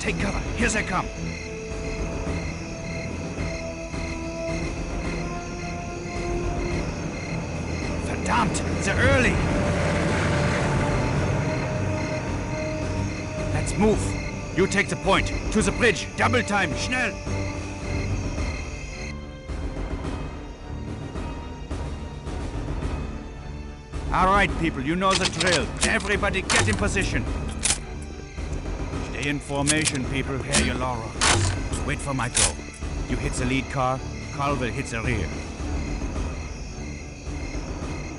Take cover. Here they come. Verdammt, they're early. Let's move. You take the point. To the bridge. Double time. Schnell. All right, people. You know the drill. Everybody get in position. Stay in formation, people. Hear your Laura. Wait for my go. You hit the lead car. Carl will hit the rear.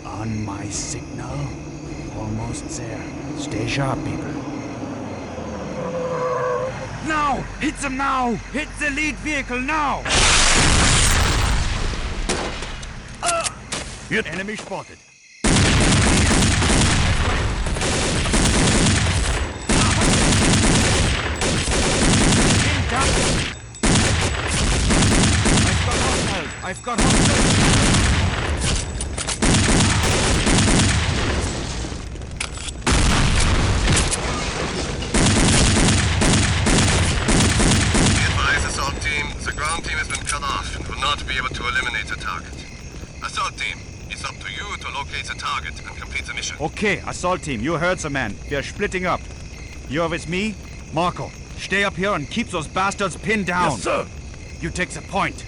On my signal. Almost there. Stay sharp, people. Now! Hit them now! Hit the lead vehicle now! Enemy spotted. I've got hostile. Be able to eliminate the target. Assault team, it's up to you to locate the target and complete the mission. Okay, assault team, you heard the man. We're splitting up. You're with me? Marco, stay up here and keep those bastards pinned down. Yes, sir. You take the point.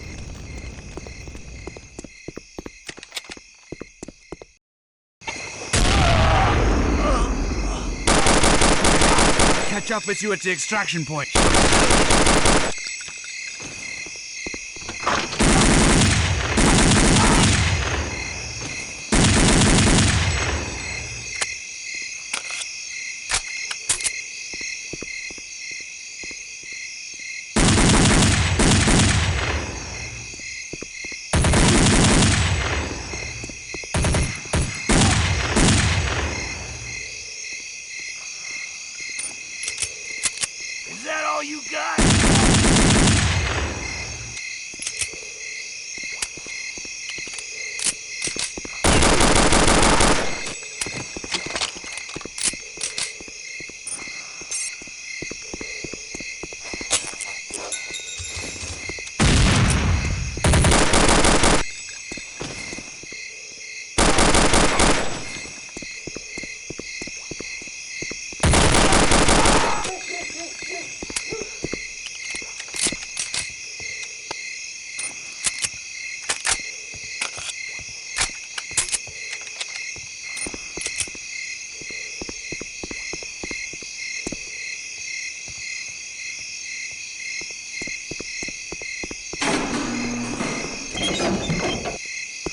Catch up with you at the extraction point. Is that all you got?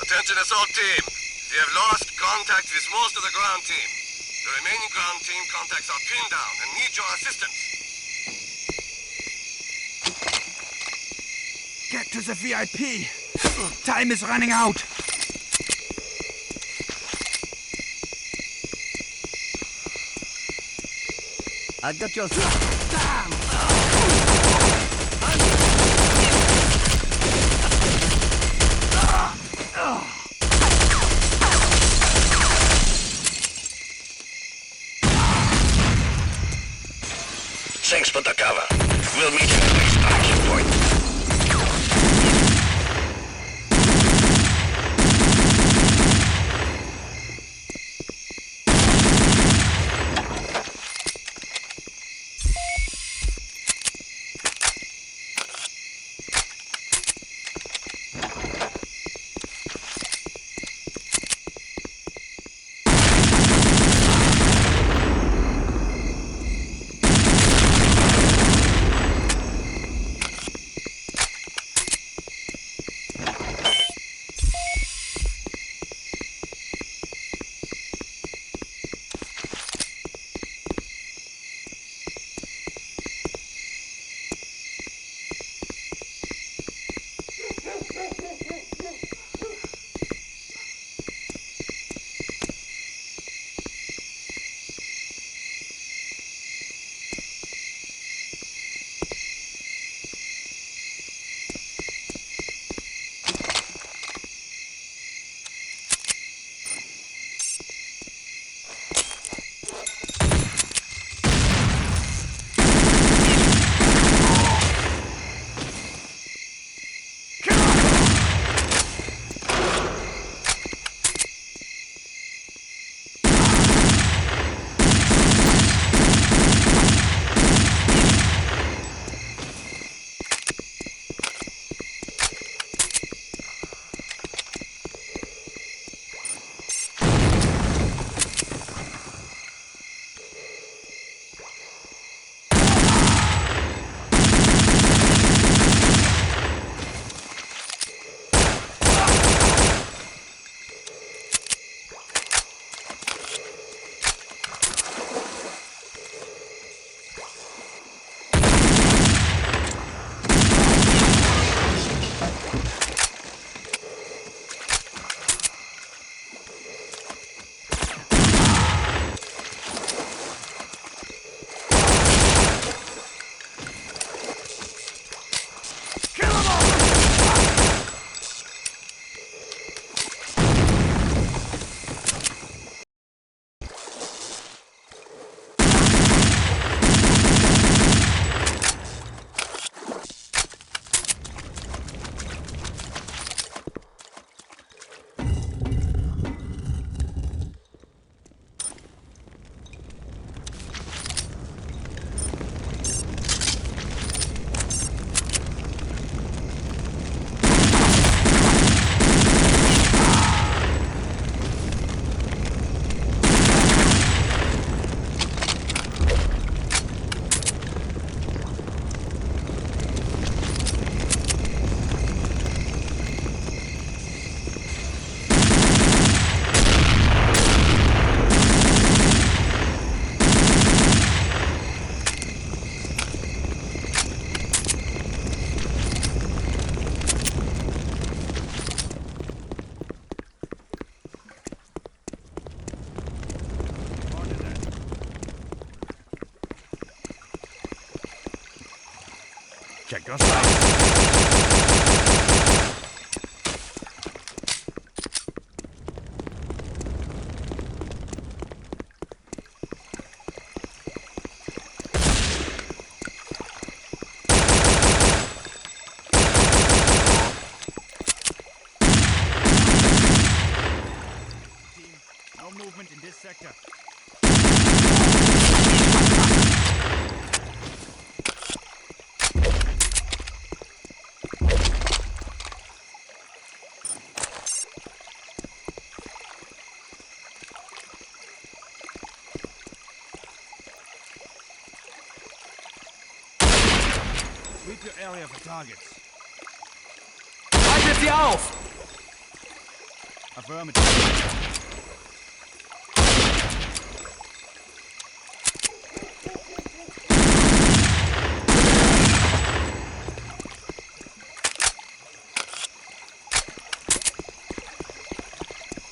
Attention assault team. We have lost contact with most of the ground team. The remaining ground team contacts are pinned down and need your assistance. Get to the VIP. Time is running out. I got your... Damn! Thanks for the cover. We'll meet at the next action point. Check your sight. No movement in this sector. Sweep your area for targets. Haltet sie auf! Affirmative.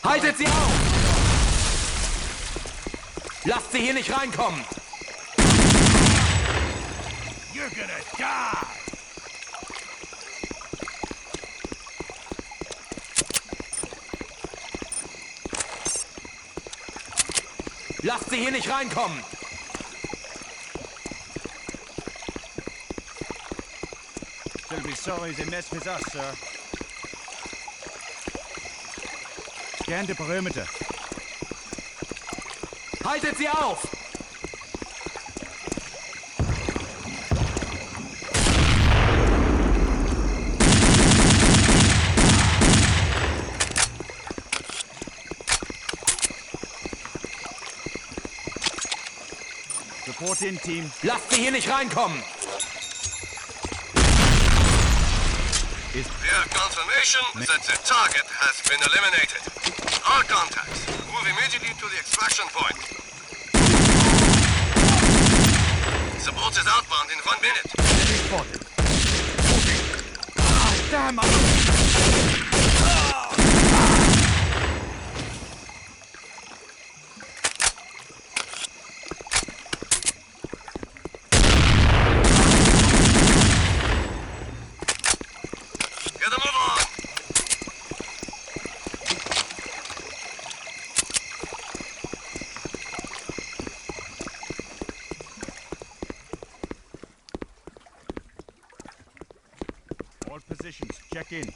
Haltet sie auf! Lasst sie hier nicht reinkommen! You're gonna die! Lasst sie hier nicht reinkommen! They'll be sorry they messed with us, sir. Scan the perimeter. Haltet sie auf! Report in, team. Lasst sie hier nicht reinkommen! We have confirmation that the target has been eliminated. All contacts, move immediately to the extraction point. Support is outbound in 1 minute. Spotted. Ah, damn! Get a move on. All positions, check in.